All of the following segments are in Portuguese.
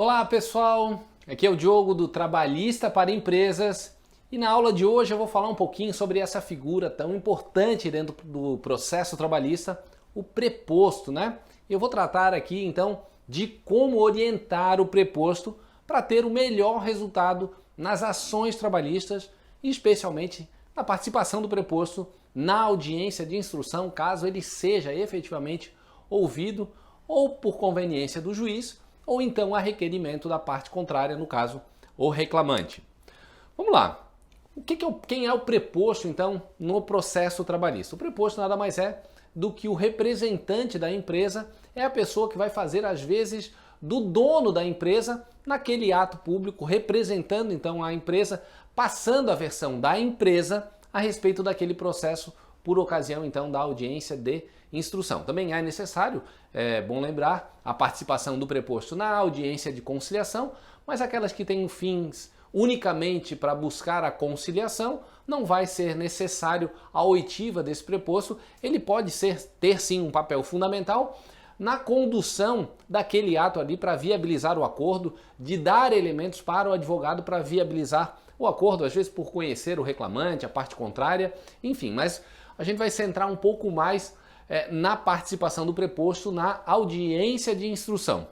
Olá pessoal, aqui é o Diogo do Trabalhista para Empresas e na aula de hoje eu vou falar um pouquinho sobre essa figura tão importante dentro do processo trabalhista, o preposto, né? Eu vou tratar aqui então de como orientar o preposto para ter o melhor resultado nas ações trabalhistas e especialmente na participação do preposto na audiência de instrução, caso ele seja efetivamente ouvido ou por conveniência do juiz ou então a requerimento da parte contrária, no caso, o reclamante. Vamos lá. Quem é o preposto, então, no processo trabalhista? O preposto nada mais é do que o representante da empresa, é a pessoa que vai fazer, às vezes, do dono da empresa naquele ato público, representando, então, a empresa, passando a versão da empresa a respeito daquele processo por ocasião, então, da audiência de instrução. Também é necessário, é bom lembrar, a participação do preposto na audiência de conciliação, mas aquelas que têm fins unicamente para buscar a conciliação, não vai ser necessário a oitiva desse preposto, ele pode ter sim um papel fundamental na condução daquele ato ali para viabilizar o acordo, de dar elementos para o advogado para viabilizar o acordo, às vezes por conhecer o reclamante, a parte contrária, enfim, mas a gente vai centrar um pouco mais na participação do preposto na audiência de instrução.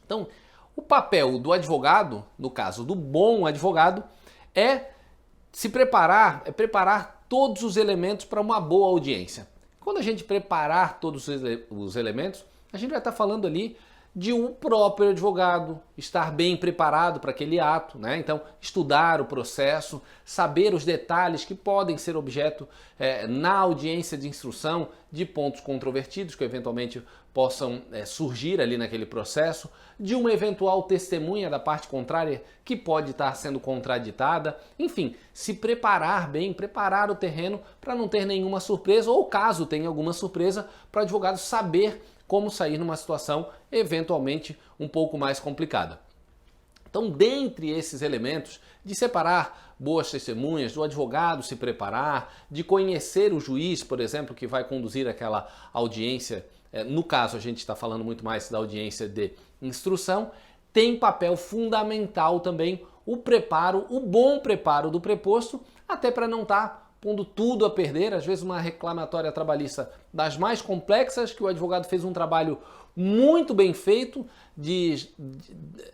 Então, o papel do advogado, no caso do bom advogado, é preparar todos os elementos para uma boa audiência. Quando a gente preparar todos os elementos, a gente vai estar falando ali de um próprio advogado estar bem preparado para aquele ato, né? Então, estudar o processo, saber os detalhes que podem ser objeto na audiência de instrução de pontos controvertidos que eventualmente possam surgir ali naquele processo, de uma eventual testemunha da parte contrária que pode estar sendo contraditada, enfim, se preparar bem, preparar o terreno para não ter nenhuma surpresa ou caso tenha alguma surpresa, para o advogado saber como sair numa situação eventualmente um pouco mais complicada. Então, dentre esses elementos, de separar boas testemunhas, do advogado se preparar, de conhecer o juiz, por exemplo, que vai conduzir aquela audiência, no caso a gente está falando muito mais da audiência de instrução, tem papel fundamental também o preparo, o bom preparo do preposto, até para não estar pondo tudo a perder, às vezes uma reclamatória trabalhista das mais complexas, que o advogado fez um trabalho muito bem feito de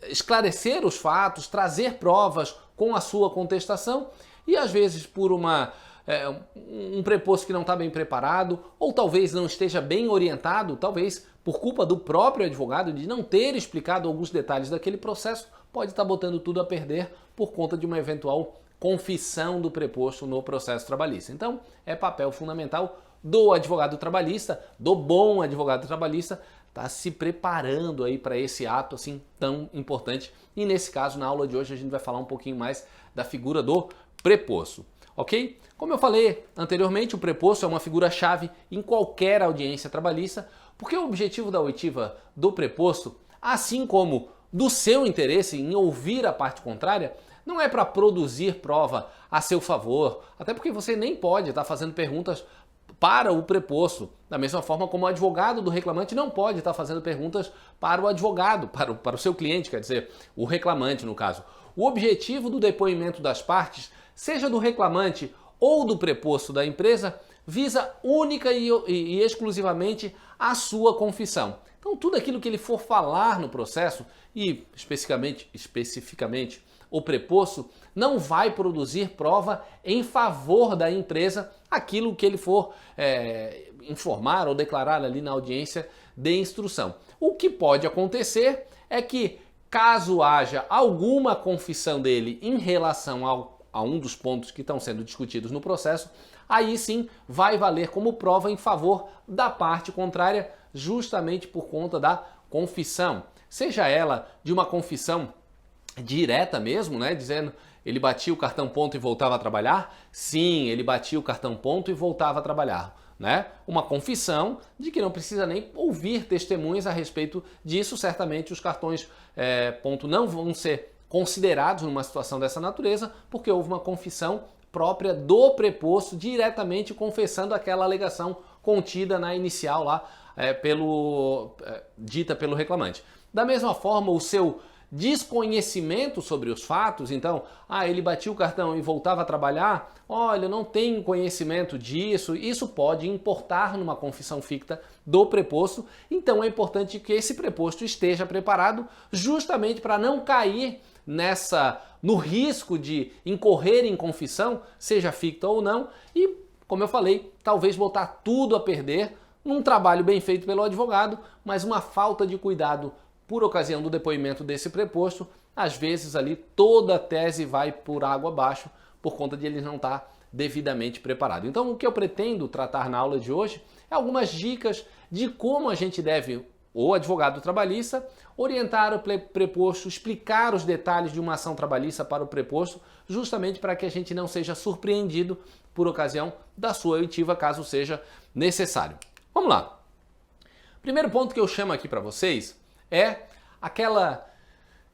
esclarecer os fatos, trazer provas com a sua contestação e às vezes por um preposto que não está bem preparado ou talvez não esteja bem orientado, talvez por culpa do próprio advogado de não ter explicado alguns detalhes daquele processo, pode estar botando tudo a perder por conta de uma eventual confissão do preposto no processo trabalhista. Então, é papel fundamental do advogado trabalhista, do bom advogado trabalhista, tá se preparando aí para esse ato assim tão importante. E nesse caso, na aula de hoje, a gente vai falar um pouquinho mais da figura do preposto, ok? Como eu falei anteriormente, o preposto é uma figura-chave em qualquer audiência trabalhista, porque o objetivo da oitiva do preposto, assim como do seu interesse em ouvir a parte contrária, não é para produzir prova a seu favor, até porque você nem pode estar fazendo perguntas para o preposto, da mesma forma como o advogado do reclamante não pode estar fazendo perguntas para o advogado, para o seu cliente, quer dizer, o reclamante no caso. O objetivo do depoimento das partes, seja do reclamante ou do preposto da empresa, visa única e exclusivamente a sua confissão. Então tudo aquilo que ele for falar no processo, e especificamente o preposto, não vai produzir prova em favor da empresa, aquilo que ele for informar ou declarar ali na audiência de instrução. O que pode acontecer é que, caso haja alguma confissão dele em relação a um dos pontos que estão sendo discutidos no processo, aí sim vai valer como prova em favor da parte contrária, justamente por conta da confissão. Seja ela de uma confissão direta mesmo, né, dizendo ele batia o cartão ponto e voltava a trabalhar? Sim, ele batia o cartão ponto e voltava a trabalhar, né? Uma confissão de que não precisa nem ouvir testemunhas a respeito disso, certamente os cartões ponto não vão ser considerados numa situação dessa natureza, porque houve uma confissão própria do preposto diretamente confessando aquela alegação contida na inicial lá, dita pelo reclamante. Da mesma forma, o seu desconhecimento sobre os fatos, então, ele batia o cartão e voltava a trabalhar, olha, não tem conhecimento disso, isso pode importar numa confissão ficta do preposto, então é importante que esse preposto esteja preparado justamente para não cair no risco de incorrer em confissão, seja ficta ou não, e, como eu falei, talvez botar tudo a perder num trabalho bem feito pelo advogado, mas uma falta de cuidado por ocasião do depoimento desse preposto, às vezes ali toda a tese vai por água abaixo por conta de ele não estar devidamente preparado. Então o que eu pretendo tratar na aula de hoje é algumas dicas de como a gente deve, o advogado trabalhista, orientar o preposto, explicar os detalhes de uma ação trabalhista para o preposto, justamente para que a gente não seja surpreendido por ocasião da sua oitiva, caso seja necessário. Vamos lá. Primeiro ponto que eu chamo aqui para vocês é aquela: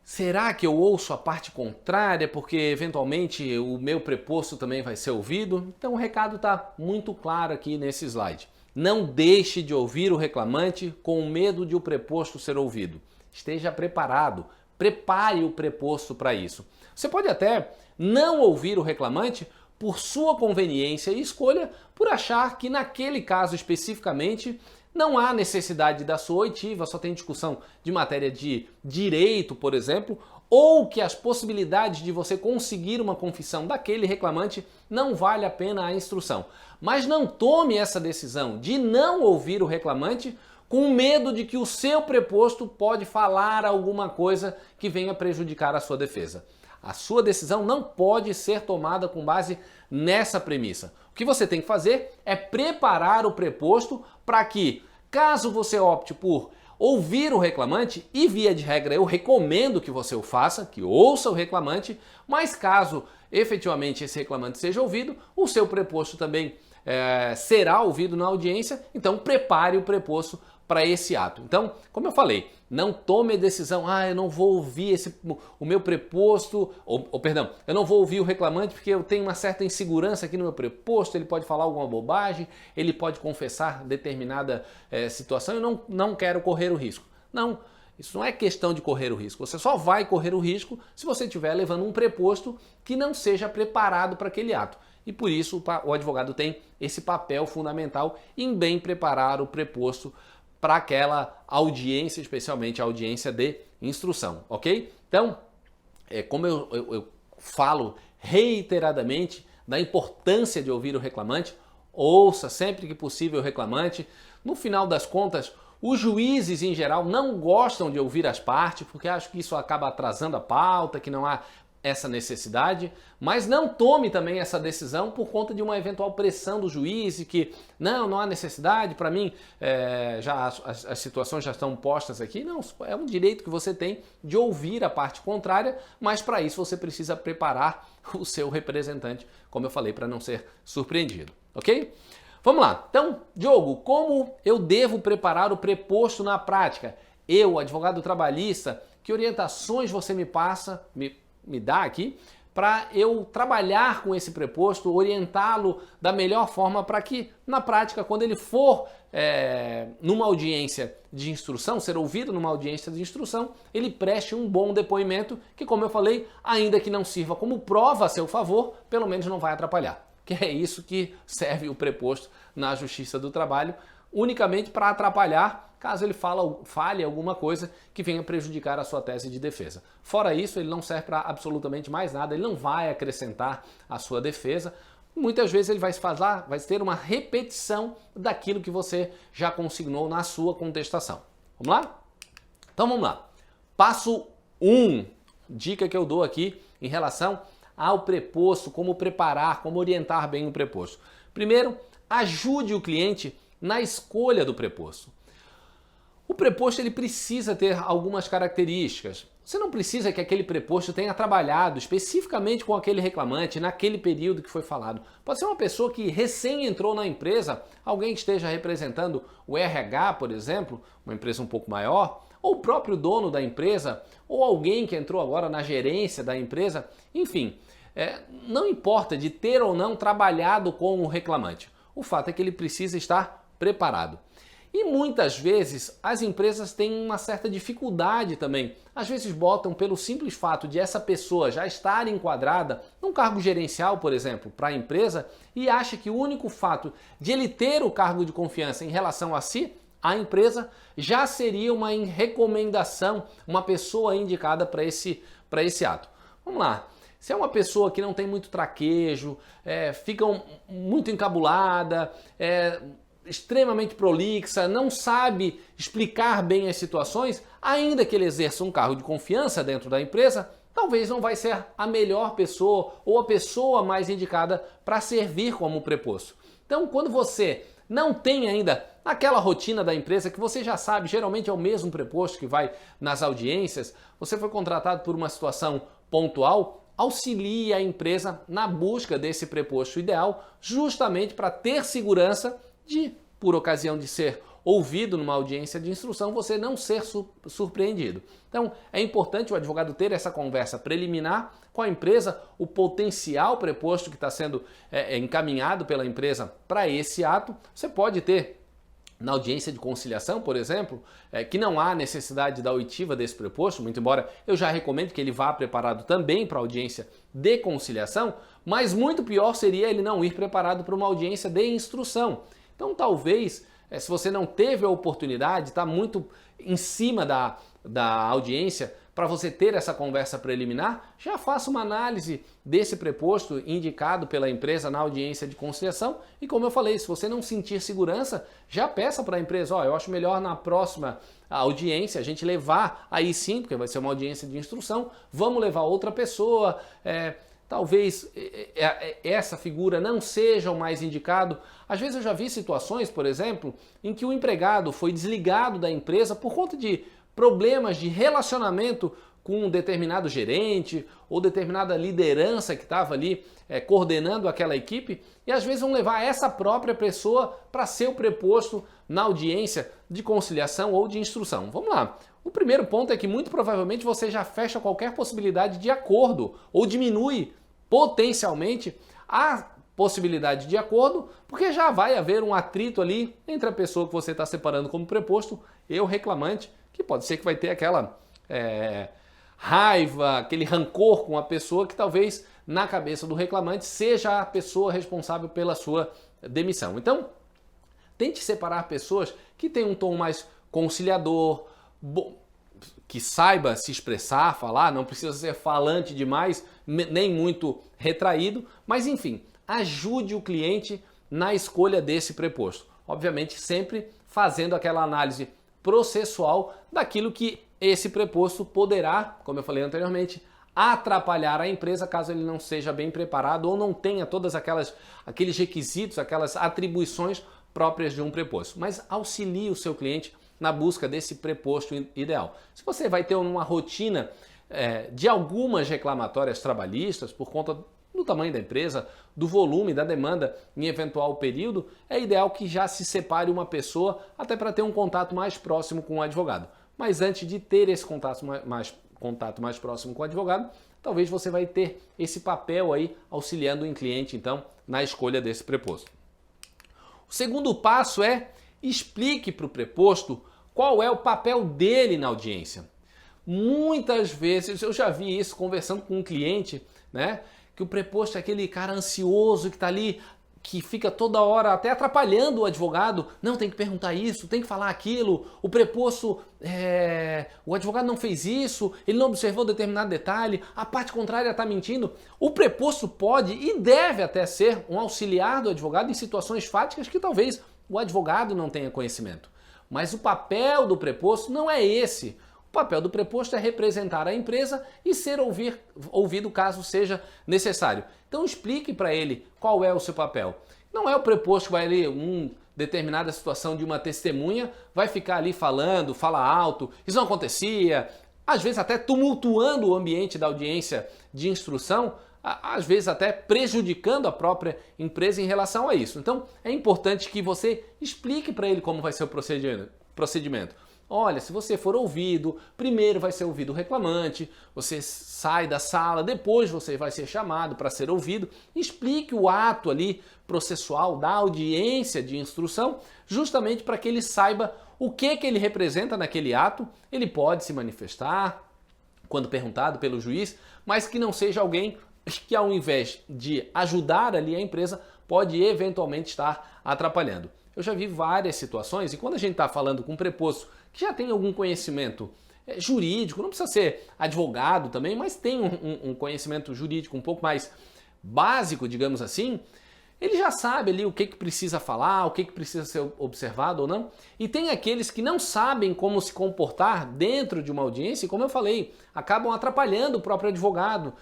será que eu ouço a parte contrária porque eventualmente o meu preposto também vai ser ouvido? Então o recado está muito claro aqui nesse slide. Não deixe de ouvir o reclamante com medo de o preposto ser ouvido. Esteja preparado, prepare o preposto para isso. Você pode até não ouvir o reclamante por sua conveniência e escolha, por achar que naquele caso especificamente não há necessidade da sua oitiva, só tem discussão de matéria de direito, por exemplo, ou que as possibilidades de você conseguir uma confissão daquele reclamante não vale a pena a instrução. Mas não tome essa decisão de não ouvir o reclamante com medo de que o seu preposto pode falar alguma coisa que venha prejudicar a sua defesa. A sua decisão não pode ser tomada com base nessa premissa. O que você tem que fazer é preparar o preposto para que, caso você opte por ouvir o reclamante, e via de regra eu recomendo que você o faça, que ouça o reclamante, mas caso efetivamente esse reclamante seja ouvido, o seu preposto também será ouvido na audiência, então prepare o preposto para esse ato. Então, como eu falei, não tome a decisão, eu não vou ouvir o meu preposto, perdão, eu não vou ouvir o reclamante porque eu tenho uma certa insegurança aqui no meu preposto, ele pode falar alguma bobagem, ele pode confessar determinada situação e eu não quero correr o risco. Não, isso não é questão de correr o risco, você só vai correr o risco se você estiver levando um preposto que não seja preparado para aquele ato. E por isso o advogado tem esse papel fundamental em bem preparar o preposto para aquela audiência, especialmente a audiência de instrução, ok? Então, como eu falo reiteradamente da importância de ouvir o reclamante, ouça sempre que possível o reclamante. No final das contas, os juízes em geral não gostam de ouvir as partes, porque acham que isso acaba atrasando a pauta, que não há essa necessidade, mas não tome também essa decisão por conta de uma eventual pressão do juiz e que não há necessidade, para mim já as situações já estão postas aqui. Não, é um direito que você tem de ouvir a parte contrária, mas para isso você precisa preparar o seu representante, como eu falei, para não ser surpreendido, ok? Vamos lá. Então, Diogo, como eu devo preparar o preposto na prática? Eu, advogado trabalhista, que orientações você me passa, me dá aqui, para eu trabalhar com esse preposto, orientá-lo da melhor forma para que, na prática, quando ele for numa audiência de instrução, ser ouvido numa audiência de instrução, ele preste um bom depoimento que, como eu falei, ainda que não sirva como prova a seu favor, pelo menos não vai atrapalhar. Que é isso que serve o preposto na Justiça do Trabalho, unicamente para atrapalhar caso ele fale alguma coisa que venha prejudicar a sua tese de defesa. Fora isso, ele não serve para absolutamente mais nada, ele não vai acrescentar à sua defesa. Muitas vezes ele vai ter uma repetição daquilo que você já consignou na sua contestação. Vamos lá? Então vamos lá. Passo 1, dica que eu dou aqui em relação ao preposto, como preparar, como orientar bem o preposto. Primeiro, ajude o cliente na escolha do preposto. O preposto ele precisa ter algumas características. Você não precisa que aquele preposto tenha trabalhado especificamente com aquele reclamante naquele período que foi falado. Pode ser uma pessoa que recém entrou na empresa, alguém que esteja representando o RH, por exemplo, uma empresa um pouco maior, ou o próprio dono da empresa, ou alguém que entrou agora na gerência da empresa. Enfim, não importa de ter ou não trabalhado com o reclamante. O fato é que ele precisa estar preparado. E muitas vezes as empresas têm uma certa dificuldade também. Às vezes botam pelo simples fato de essa pessoa já estar enquadrada num cargo gerencial, por exemplo, para a empresa, e acha que o único fato de ele ter o cargo de confiança em relação a si, a empresa, já seria uma recomendação, uma pessoa indicada para esse ato. Vamos lá. Se é uma pessoa que não tem muito traquejo, fica muito encabulada, extremamente prolixa, não sabe explicar bem as situações, ainda que ele exerça um cargo de confiança dentro da empresa, talvez não vai ser a melhor pessoa ou a pessoa mais indicada para servir como preposto. Então, quando você não tem ainda aquela rotina da empresa que você já sabe, geralmente é o mesmo preposto que vai nas audiências, você foi contratado por uma situação pontual, auxilie a empresa na busca desse preposto ideal, justamente para ter segurança de, por ocasião de ser ouvido numa audiência de instrução, você não ser surpreendido. Então, é importante o advogado ter essa conversa preliminar com a empresa, o potencial preposto que está sendo encaminhado pela empresa para esse ato. Você pode ter na audiência de conciliação, por exemplo, que não há necessidade da oitiva desse preposto, muito embora eu já recomendo que ele vá preparado também para a audiência de conciliação, mas muito pior seria ele não ir preparado para uma audiência de instrução. Então, talvez, se você não teve a oportunidade, está muito em cima da audiência, para você ter essa conversa preliminar, já faça uma análise desse preposto indicado pela empresa na audiência de conciliação e, como eu falei, se você não sentir segurança, já peça para a empresa, eu acho melhor na próxima audiência a gente levar, aí sim, porque vai ser uma audiência de instrução, vamos levar outra pessoa, talvez essa figura não seja o mais indicado. Às vezes eu já vi situações, por exemplo, em que o empregado foi desligado da empresa por conta de problemas de relacionamento com um determinado gerente ou determinada liderança que estava ali coordenando aquela equipe, e às vezes vão levar essa própria pessoa para ser o preposto na audiência de conciliação ou de instrução. Vamos lá. O primeiro ponto é que muito provavelmente você já fecha qualquer possibilidade de acordo ou diminui potencialmente a possibilidade de acordo, porque já vai haver um atrito ali entre a pessoa que você está separando como preposto e o reclamante, que pode ser que vai ter aquela raiva, aquele rancor com a pessoa que talvez na cabeça do reclamante seja a pessoa responsável pela sua demissão. Então, tente separar pessoas que têm um tom mais conciliador, que saiba se expressar, falar, não precisa ser falante demais, nem muito retraído, mas enfim, ajude o cliente na escolha desse preposto. Obviamente sempre fazendo aquela análise processual daquilo que esse preposto poderá, como eu falei anteriormente, atrapalhar a empresa caso ele não seja bem preparado ou não tenha todas aqueles requisitos, aquelas atribuições próprias de um preposto. Mas auxilie o seu cliente na busca desse preposto ideal. Se você vai ter uma rotina de algumas reclamatórias trabalhistas por conta do tamanho da empresa, do volume, da demanda em eventual período, é ideal que já se separe uma pessoa até para ter um contato mais próximo com o advogado. Mas antes de ter esse contato mais próximo com o advogado, talvez você vai ter esse papel aí auxiliando o cliente, então, na escolha desse preposto. O segundo passo é explique para o preposto qual é o papel dele na audiência. Muitas vezes eu já vi isso conversando com um cliente, né? Que o preposto é aquele cara ansioso que está ali, que fica toda hora até atrapalhando o advogado. Não, tem que perguntar isso, tem que falar aquilo. O preposto, o advogado não fez isso, ele não observou determinado detalhe, a parte contrária está mentindo. O preposto pode e deve até ser um auxiliar do advogado em situações fáticas que talvez o advogado não tenha conhecimento. Mas o papel do preposto não é esse. O papel do preposto é representar a empresa e ser ouvido caso seja necessário. Então explique para ele qual é o seu papel. Não é o preposto que vai ali, determinada situação de uma testemunha, vai ficar ali falando, fala alto, isso não acontecia, às vezes até tumultuando o ambiente da audiência de instrução, às vezes até prejudicando a própria empresa em relação a isso. Então é importante que você explique para ele como vai ser o procedimento. olha, se você for ouvido, primeiro vai ser ouvido o reclamante, você sai da sala, depois você vai ser chamado para ser ouvido. Explique o ato ali processual da audiência de instrução, justamente para que ele saiba o que ele representa naquele ato. Ele pode se manifestar quando perguntado pelo juiz, mas que não seja alguém que, ao invés de ajudar ali a empresa, pode eventualmente estar atrapalhando. Eu já vi várias situações, e quando a gente está falando com um preposto que já tem algum conhecimento jurídico, não precisa ser advogado também, mas tem um conhecimento jurídico um pouco mais básico, digamos assim, ele já sabe ali o que precisa falar, o que precisa ser observado ou não. E tem aqueles que não sabem como se comportar dentro de uma audiência, e como eu falei, acabam atrapalhando o próprio advogado,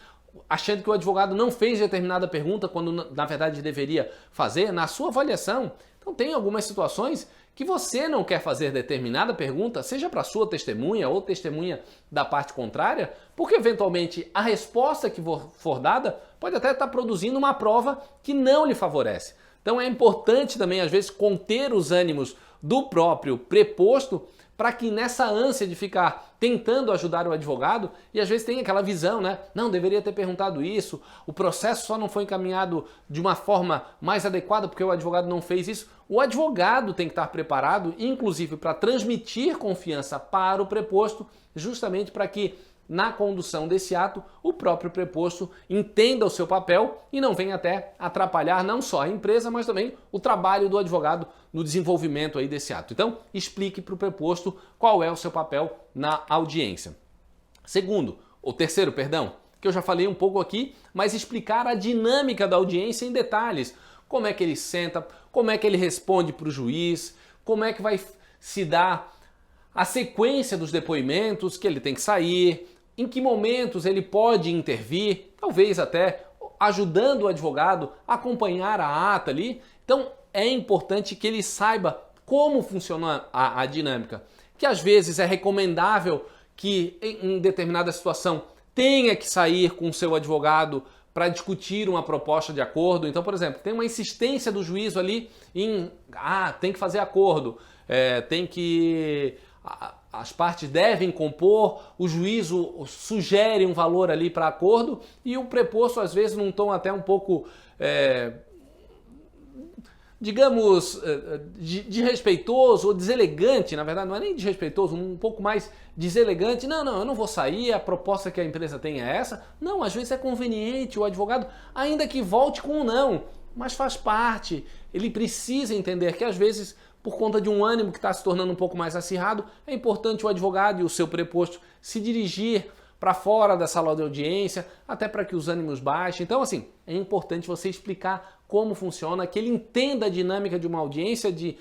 achando que o advogado não fez determinada pergunta quando na verdade deveria fazer na sua avaliação. Então tem algumas situações que você não quer fazer determinada pergunta, seja para sua testemunha ou testemunha da parte contrária, porque eventualmente a resposta que for dada pode até estar produzindo uma prova que não lhe favorece. Então é importante também, às vezes, conter os ânimos do próprio preposto, para que nessa ânsia de ficar tentando ajudar o advogado, e às vezes tem aquela visão, né? Não, deveria ter perguntado isso, o processo só não foi encaminhado de uma forma mais adequada porque o advogado não fez isso. O advogado tem que estar preparado, inclusive, para transmitir confiança para o preposto, justamente para que na condução desse ato, o próprio preposto entenda o seu papel e não venha até atrapalhar não só a empresa, mas também o trabalho do advogado no desenvolvimento aí desse ato. Então, explique para o preposto qual é o seu papel na audiência. Terceiro, que eu já falei um pouco aqui, mas explicar a dinâmica da audiência em detalhes. Como é que ele senta, como é que ele responde para o juiz, como é que vai se dar a sequência dos depoimentos, que ele tem que sair, em que momentos ele pode intervir, talvez até ajudando o advogado a acompanhar a ata ali. Então é importante que ele saiba como funciona a dinâmica, que às vezes é recomendável que em determinada situação tenha que sair com o seu advogado para discutir uma proposta de acordo. Então, por exemplo, tem uma insistência do juízo ali em tem que fazer acordo, as partes devem compor, o juízo sugere um valor ali para acordo e o preposto, às vezes, num tom até um pouco, digamos, desrespeitoso ou deselegante, na verdade não é nem desrespeitoso, um pouco mais deselegante. Não, eu não vou sair, a proposta que a empresa tem é essa. Não, às vezes é conveniente o advogado, ainda que volte com um não, mas faz parte. Ele precisa entender que às vezes, por conta de um ânimo que está se tornando um pouco mais acirrado, é importante o advogado e o seu preposto se dirigir para fora da sala de audiência, até para que os ânimos baixem. Então, assim, é importante você explicar como funciona, que ele entenda a dinâmica de uma audiência de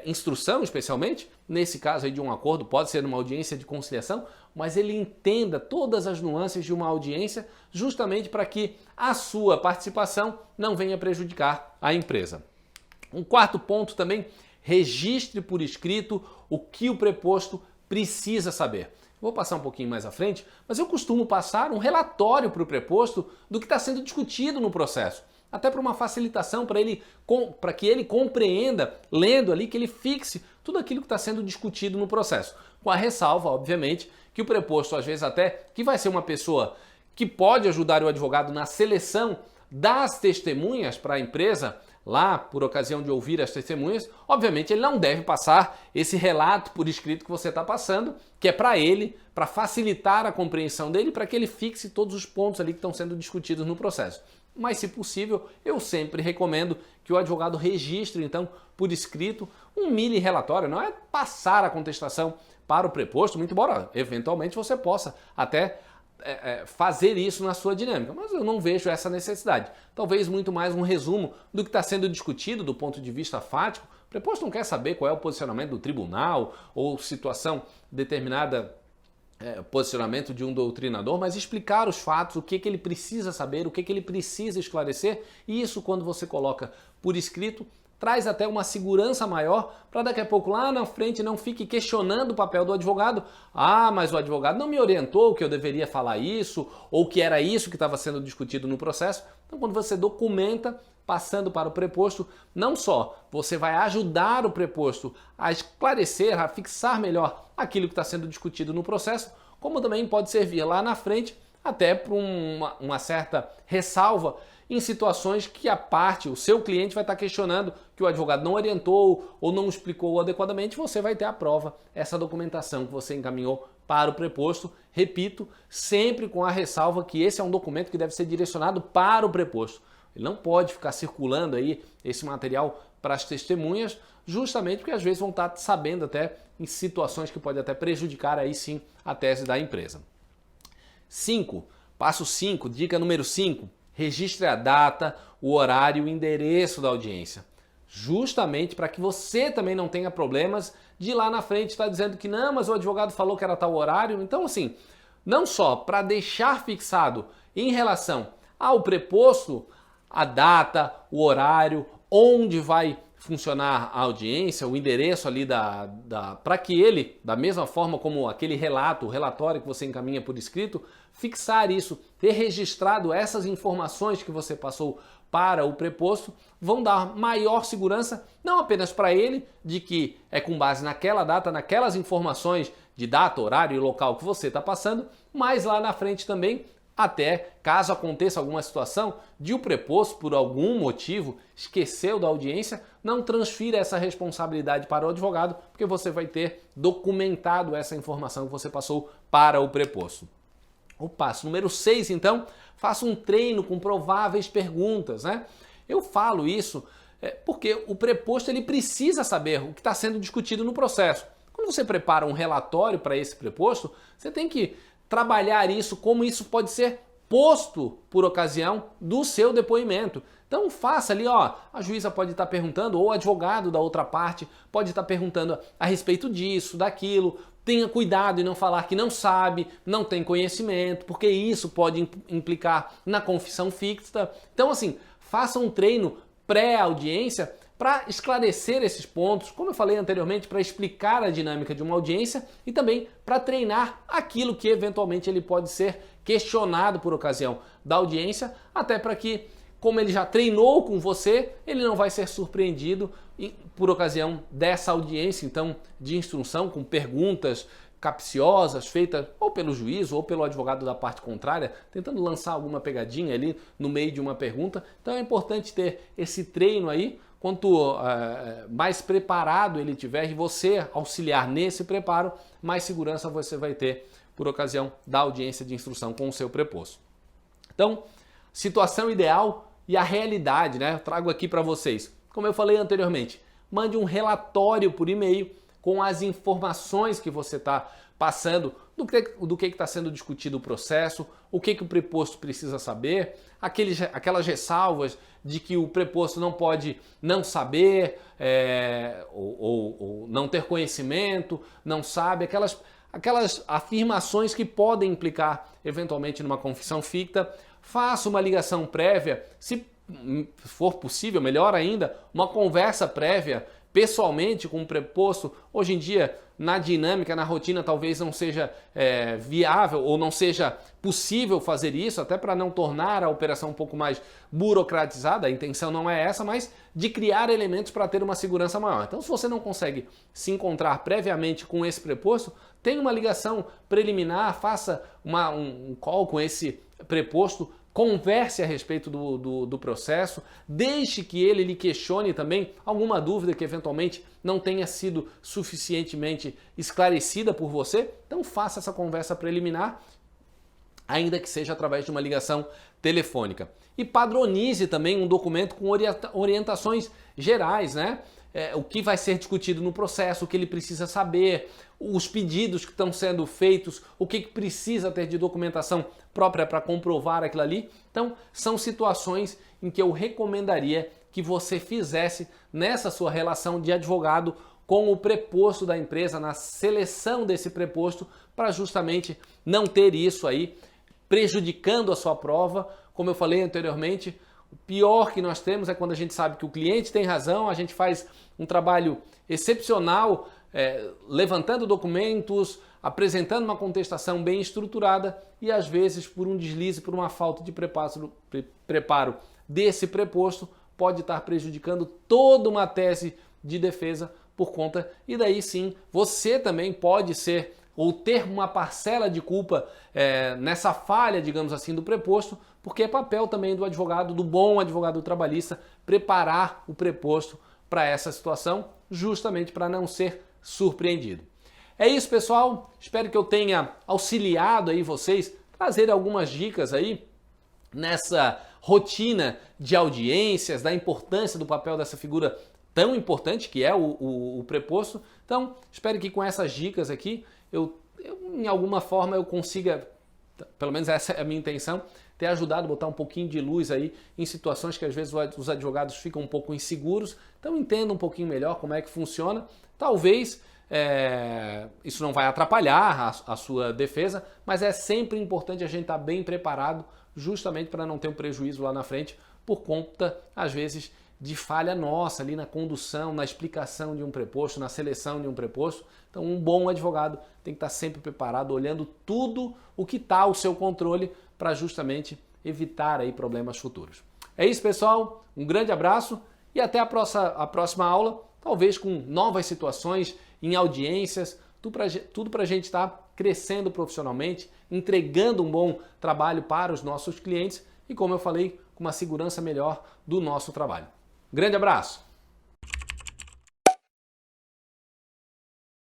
instrução, especialmente, nesse caso aí de um acordo, pode ser uma audiência de conciliação, mas ele entenda todas as nuances de uma audiência, justamente para que a sua participação não venha prejudicar a empresa. Um quarto ponto também, registre por escrito o que o preposto precisa saber. Vou passar um pouquinho mais à frente, mas eu costumo passar um relatório para o preposto do que está sendo discutido no processo. Até para uma facilitação, para que ele compreenda, lendo ali, que ele fixe tudo aquilo que está sendo discutido no processo. Com a ressalva, obviamente, que o preposto, às vezes até, que vai ser uma pessoa que pode ajudar o advogado na seleção das testemunhas para a empresa, lá por ocasião de ouvir as testemunhas, obviamente ele não deve passar esse relato por escrito que você está passando, que é para ele, para facilitar a compreensão dele, para que ele fixe todos os pontos ali que estão sendo discutidos no processo. Mas, se possível, eu sempre recomendo que o advogado registre, então, por escrito, um mini relatório. Não é passar a contestação para o preposto, muito embora, eventualmente, você possa até fazer isso na sua dinâmica, mas eu não vejo essa necessidade. Talvez muito mais um resumo do que está sendo discutido do ponto de vista fático. O preposto não quer saber qual é o posicionamento do tribunal ou situação determinada, posicionamento de um doutrinador, mas explicar os fatos, o que ele precisa saber, o que ele precisa esclarecer, e isso, quando você coloca por escrito, traz até uma segurança maior para daqui a pouco lá na frente não fique questionando o papel do advogado. Mas o advogado não me orientou que eu deveria falar isso ou que era isso que estava sendo discutido no processo. Então, quando você documenta, passando para o preposto, não só você vai ajudar o preposto a esclarecer, a fixar melhor aquilo que está sendo discutido no processo, como também pode servir lá na frente até para uma certa ressalva em situações que a parte, o seu cliente vai estar questionando que o advogado não orientou ou não explicou adequadamente, você vai ter a prova, essa documentação que você encaminhou para o preposto. Repito, sempre com a ressalva que esse é um documento que deve ser direcionado para o preposto. Ele não pode ficar circulando aí esse material para as testemunhas, justamente porque às vezes vão estar sabendo até em situações que podem até prejudicar aí sim a tese da empresa. 5. Passo 5, dica número 5. Registre a data, o horário e o endereço da audiência. Justamente para que você também não tenha problemas de ir lá na frente estar dizendo que não, mas o advogado falou que era tal horário. Então, assim, não só para deixar fixado em relação ao preposto, a data, o horário, onde vai funcionar a audiência, o endereço ali para que ele, da mesma forma como aquele relato, o relatório que você encaminha por escrito, fixar isso, ter registrado essas informações que você passou para o preposto, vão dar maior segurança, não apenas para ele, de que é com base naquela data, naquelas informações de data, horário e local que você está passando, mas lá na frente também, até caso aconteça alguma situação de o preposto, por algum motivo, esqueceu da audiência, não transfira essa responsabilidade para o advogado, porque você vai ter documentado essa informação que você passou para o preposto. O passo número 6, então, faça um treino com prováveis perguntas, né? Eu falo isso porque o preposto ele precisa saber o que está sendo discutido no processo. Quando você prepara um relatório para esse preposto, você tem que trabalhar isso, como isso pode ser posto por ocasião do seu depoimento. Então faça ali, ó, a juíza pode estar perguntando, ou o advogado da outra parte pode estar perguntando a respeito disso, daquilo. Tenha cuidado em não falar que não sabe, não tem conhecimento, porque isso pode implicar na confissão ficta. Então, assim, faça um treino pré-audiência para esclarecer esses pontos, como eu falei anteriormente, para explicar a dinâmica de uma audiência e também para treinar aquilo que eventualmente ele pode ser questionado por ocasião da audiência, até para que, como ele já treinou com você, ele não vai ser surpreendido por ocasião dessa audiência, então, de instrução, com perguntas capciosas feitas ou pelo juiz ou pelo advogado da parte contrária, tentando lançar alguma pegadinha ali no meio de uma pergunta. Então é importante ter esse treino aí. Quanto mais preparado ele tiver e você auxiliar nesse preparo, mais segurança você vai ter por ocasião da audiência de instrução com o seu preposto. Então, situação ideal e a realidade, né? Eu trago aqui para vocês. Como eu falei anteriormente, mande um relatório por e-mail com as informações que você está passando, do que está sendo discutido o processo, o que o preposto precisa saber, aquelas ressalvas de que o preposto não pode não saber ou não ter conhecimento, não sabe, aquelas afirmações que podem implicar eventualmente numa confissão ficta. Faça uma ligação prévia, se for possível, melhor ainda, uma conversa prévia pessoalmente com o preposto. Hoje em dia, na dinâmica, na rotina, talvez não seja viável ou não seja possível fazer isso, até para não tornar a operação um pouco mais burocratizada. A intenção não é essa, mas de criar elementos para ter uma segurança maior. Então, se você não consegue se encontrar previamente com esse preposto, tenha uma ligação preliminar, faça um call com esse preposto, converse a respeito do processo, deixe que ele lhe questione também alguma dúvida que eventualmente não tenha sido suficientemente esclarecida por você. Então faça essa conversa preliminar, ainda que seja através de uma ligação telefônica. E padronize também um documento com orientações gerais, né? O que vai ser discutido no processo, o que ele precisa saber, os pedidos que estão sendo feitos, o que precisa ter de documentação própria para comprovar aquilo ali. Então, são situações em que eu recomendaria que você fizesse nessa sua relação de advogado com o preposto da empresa, na seleção desse preposto, para justamente não ter isso aí prejudicando a sua prova. Como eu falei anteriormente, o pior que nós temos é quando a gente sabe que o cliente tem razão, a gente faz um trabalho excepcional, levantando documentos, apresentando uma contestação bem estruturada e às vezes por um deslize, por uma falta de preparo desse preposto, pode estar prejudicando toda uma tese de defesa por conta, e daí sim você também pode ser ou ter uma parcela de culpa nessa falha, digamos assim, do preposto, porque é papel também do advogado, do bom advogado trabalhista, preparar o preposto para essa situação, justamente para não ser surpreendido. É isso, pessoal. Espero que eu tenha auxiliado aí vocês, trazer algumas dicas aí nessa rotina de audiências, da importância do papel dessa figura tão importante que é o preposto. Então, espero que com essas dicas aqui, eu em alguma forma eu consiga, pelo menos essa é a minha intenção, ter ajudado a botar um pouquinho de luz aí em situações que às vezes os advogados ficam um pouco inseguros. Então entenda um pouquinho melhor como é que funciona. Talvez isso não vai atrapalhar a sua defesa, mas é sempre importante a gente estar bem preparado justamente para não ter um prejuízo lá na frente por conta, às vezes, de falha nossa ali na condução, na explicação de um preposto, na seleção de um preposto. Então um bom advogado tem que estar sempre preparado, olhando tudo o que está ao seu controle para justamente evitar aí problemas futuros. É isso, pessoal. Um grande abraço e até a próxima aula, talvez com novas situações em audiências, tudo para a gente estar crescendo profissionalmente, entregando um bom trabalho para os nossos clientes e, como eu falei, com uma segurança melhor do nosso trabalho. Grande abraço!